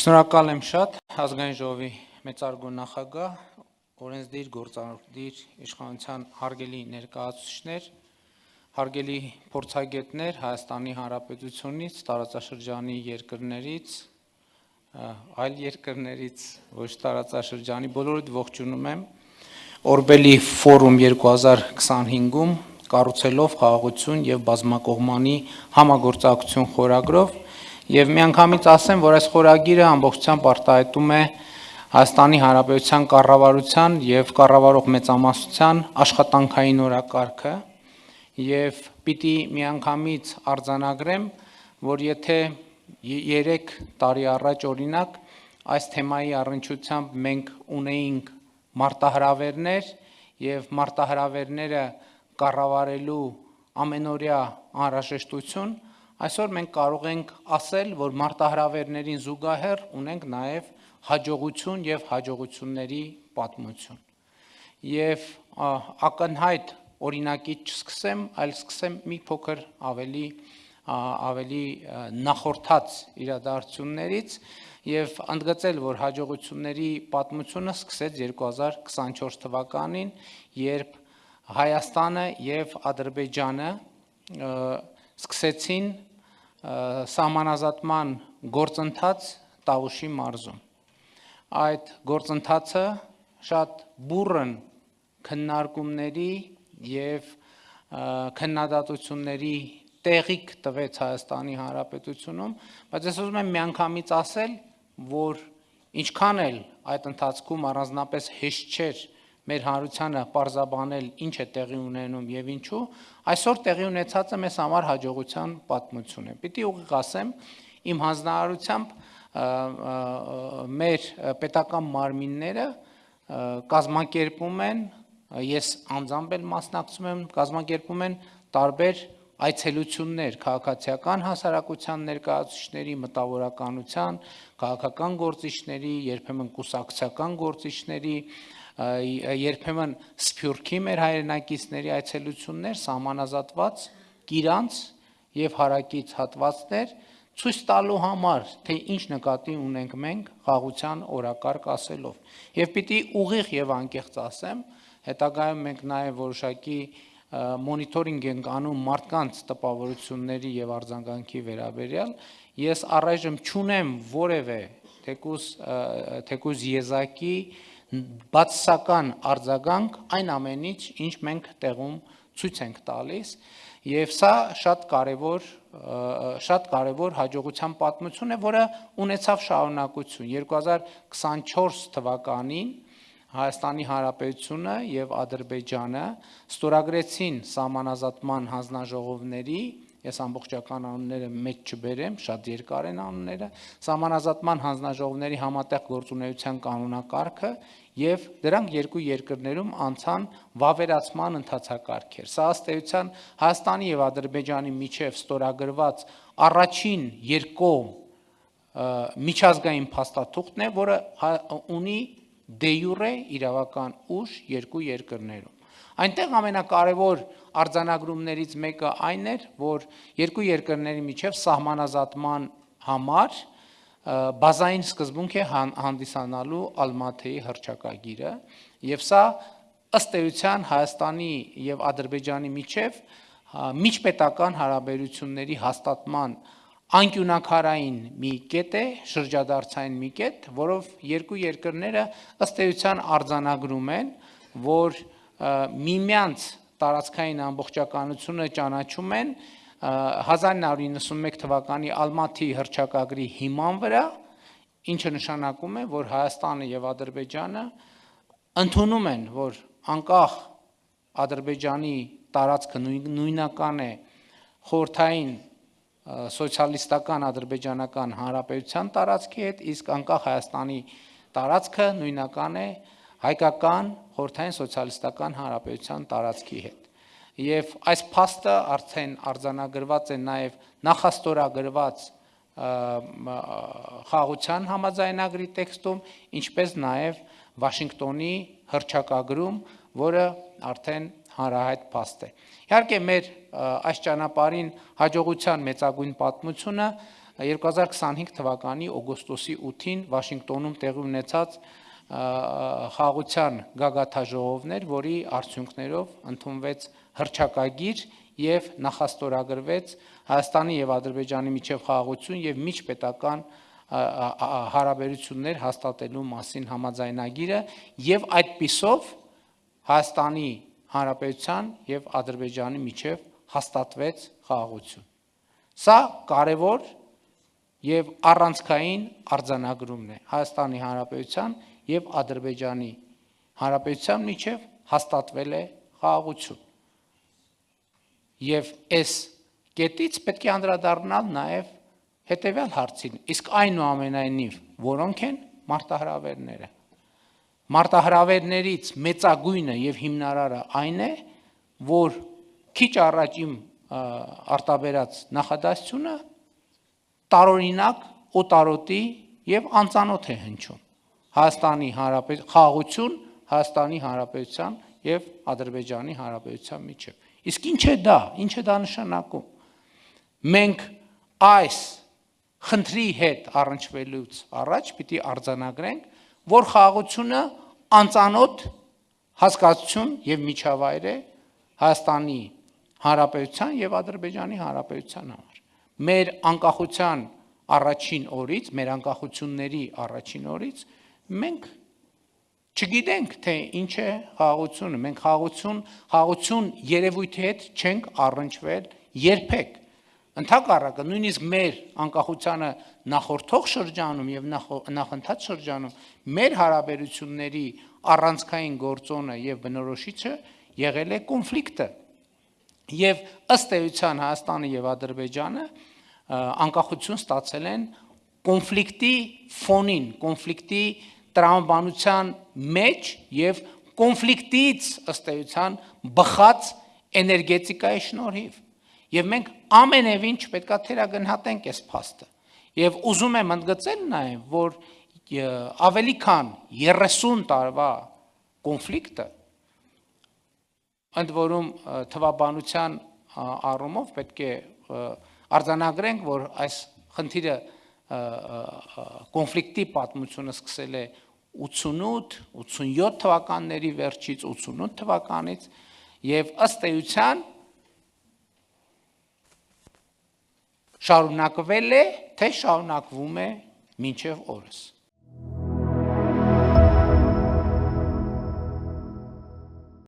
Շնորհակալ եմ շատ ազգային ժողովի մեծարգո նախագահ, օրենսդիր, գործադիր իշխանության հարգելի ներկայացուցիչներ, հարգելի փորձագետներ Հայաստանի Հանրապետությունից, տարածաշրջանի երկրներից, այլ երկրներից, ոչ տարածաշրջանի, բոլորիդ ողջունում եմ Օրբելի ֆորում 2025-ում կառուցելով խաղաղություն եւ բազմակողմանի համագործակցություն խորագրով Եվ միանգամից ասեմ, որ այս խորագիրը ամբողջությամբ արտահայտում է Հայաստանի Հանրապետության կառավարության եւ կառավարող մեծամասնության աշխատանքային օրակարգը եւ պիտի միանգամից արձանագրեմ, որ եթե 3 տարի առաջ օրինակ այս թեմայի առնչությամբ մենք ունեինք մարտահրավերներ եւ մարտահրավերները կառավարելու ամենօրյա անհրաժեշտություն Այսօր մենք կարող ենք ասել, որ մարտահրավերներին զուգահեռ ունենք նաև հաջողություն եւ հաջողությունների պատմություն։ Եվ ակնհայտ օրինակից չսկսեմ, այլ սկսեմ մի փոքր ավելի նախորդած իրադարձություններից եւ ընդգծել, որ հաջողությունների պատմությունը սկսեց 2024 թվականին, երբ Հայաստանը եւ Ադրբեջանը սկսեցին սահմանազատման գործընթաց Տավուշի մարզում։ Այդ գործընթացը շատ բուռն քննարկումների եւ քննադատությունների տեղիք տվեց Հայաստանի Հանրապետությունում, բայց ես ուզում եմ միանգամից ասել, որ ինչքան էլ այդ ընթացքում առանձնապես հեշտ չէր մեր հանրությանը պարզաբանել ինչ է տեղի ունենում եւ ինչու, այսօր տեղի ունեցածը մեզ համար հաջողության պատմություն է։ Պիտի ուղիղ ասեմ, իմ հանձնարարությամբ մեր պետական մարմինները կազմակերպում են, ես անձամբ էլ մասնակցում եմ, կազմակերպում են տարբեր այցելություններ քաղաքացիական հասարակության ներկայացուցիչների, մտավորականության, քաղաքական գործիչների, երբեմն կուսակցական գործիչների երբեմն Սփյուռքի մեր հայրենակիցների այցելություններ սահմանազատված կիրանց եւ հարակից հատվածներ ցույց տալու համար, թե ինչ նկատի ունենք մենք խաղաղության օրակարգ ասելով։ Եվ պիտի ուղիղ եւ անկեղծ ասեմ, հետագայում մենք նաեւ որոշակի մոնիտորինգ ենք անում մարդկանց տպավորությունների եւ արձագանքի վերաբերյալ, ես առայժմ չունեմ որևէ թեկուզ եզակի բացասական արձագանք այն ամենից, ինչ մենք տեղում ցույց ենք տալիս, եւ սա շատ կարեւոր հաջողության պատմություն է, որը ունեցավ շարունակություն 2024 թվականին Հայաստանի Հանրապետությունը եւ Ադրբեջանը ստորագրեցին սահմանազատման հանձնաժողովների Ես ամբողջական անունները մեծ չբերեմ, շատ երկար են անունները, սահմանազատման հանձնաժողովների համատեղ գործունեության կանոնակարգը եւ դրանք երկու երկրներում անցան վավերացման ընթացակարգեր։ Սա ըստ էության Հայաստանի եւ Ադրբեջանի միջև ստորագրված առաջին երկկողմ միջազգային փաստաթուղթն է, որը ունի դե յուրե իրավական ուժ երկու երկրներում։ Այնտեղ ամենակարևոր արձանագրումներից մեկը այն էր, որ երկու երկրների միջև սահմանազատման համար բազային սկզբունք է հանդիսանալու Ալմաթեի հռչակագիրը, եւ սա ըստ էության Հայաստանի եւ Ադրբեջանի միջև միջպետական հարաբերությունների հաստատման անկյունակարային մի կետ է, շրջադարձային մի կետ, որով երկու երկրները ըստ էության արձանագրում են, որ միմյանց տարածքային ամբողջականությունը ճանաչում են 1991 թվականի Ալմաթիի հռչակագրի հիման վրա, ինչը նշանակում է, որ Հայաստանը եւ Ադրբեջանը ընդունում են, որ անկախ Ադրբեջանի տարածքը նույնական է խորհրդային սոցիալիստական ադրբեջանական հանրապետության տարածքի հետ, իսկ անկախ Հայաստանի տարածքը նույնական է հայկական խորհրդային սոցիալիստական հանրապետության տարածքի հետ։ Եվ այս փաստը արդեն արձանագրված է նաև նախաստորագրված խաղաղության համաձայնագրի տեքստում, ինչպես նաև Վաշինգտոնի հռչակագրում, որը արդեն հանրահայտ փաստ է։ Իհարկե մեր այս ճանապարհին հաջողության մեծագույն պատմությունը 2025 թվականի օգոստոսի 8-ին Վաշինգտոնում տեղի ունեցած խաղաղության գագաթաժողովներ, որի արդյունքներով ընդունվեց հռչակագիր եւ նախաստորագրվեց Հայաստանի եւ Ադրբեջանի միջև խաղաղություն եւ միջպետական հարաբերություններ հաստատելու մասին համաձայնագիրը եւ այդպիսով Հայաստանի Հանրապետության եւ Ադրբեջանի միջև հաստատվեց խաղաղություն։ Սա կարևոր եւ առանցքային արձանագրումն է Հայաստանի Հանրապետության եւ Ադրբեջանի Հանրապետության միջև հաստատվել է խաղաղություն։ Եվ այս կետից պետք է անդրադառնալ նաեւ հետեւյալ հարցին, իսկ այնուամենայնիվ որոնք են մարտահրավերները։ Մարտահրավերներից մեծագույնը եւ հիմնարարը այն է, որ քիչ առաջ իմ արտաբերած նախադասությունը տարօրինակ օտարոտի եւ անծանոթ է հնչում Հայաստանի խաղաղություն Հայաստանի Հանրապետության եւ Ադրբեջանի Հանրապետության միջև։ Իսկ ինչ է դա նշանակում։ Մենք այս խնդրի հետ առնչվելուց առաջ պիտի արձանագրենք, որ խաղաղությունը անծանոթ հասկացություն եւ միջավայր է Հայաստանի Հանրապետության եւ Ադրբեջանի Հանրապետության համար։ Մեր անկախության առաջին օրից, մեր անկախությունների առաջին օրից մենք չգիտենք, թե ինչ է խաղաղությունը։ Մենք խաղաղություն երևույթի հետ չենք առնչվել երբեք։ Ընդհակառակը, նույնիսկ մեր անկախությանը նախորդող շրջանում եւ նախընթաց շրջանում մեր հարաբերությունների առանցքային գործոնը եւ բնորոշիչը եղել է կոնֆլիկտը։ Եվ ըստ էության Հայաստանը եւ Ադրբեջանը անկախություն ստացել են կոնֆլիկտի ֆոնին, կոնֆլիկտի տրամաբանության մեջ եւ կոնֆլիկտից ըստ էության բխած էներգետիկայի շնորհիվ։ Եվ մենք ամենևին չպետքա թերագնահատենք այս փաստը։ Եվ ուզում եմ ընդգծել նաեւ, որ ավելի քան 30 տարվա կոնֆլիկտը ընդ որում թվաբանության առումով պետք է արձանագրենք, որ այս խնդիրը կոնֆլիկտի պատմությունը սկսել է 88-87 թվականների վերջից, 88 թվականից եւ ըստ էության շարունակվել է, թե շարունակվում է մինչև օրս։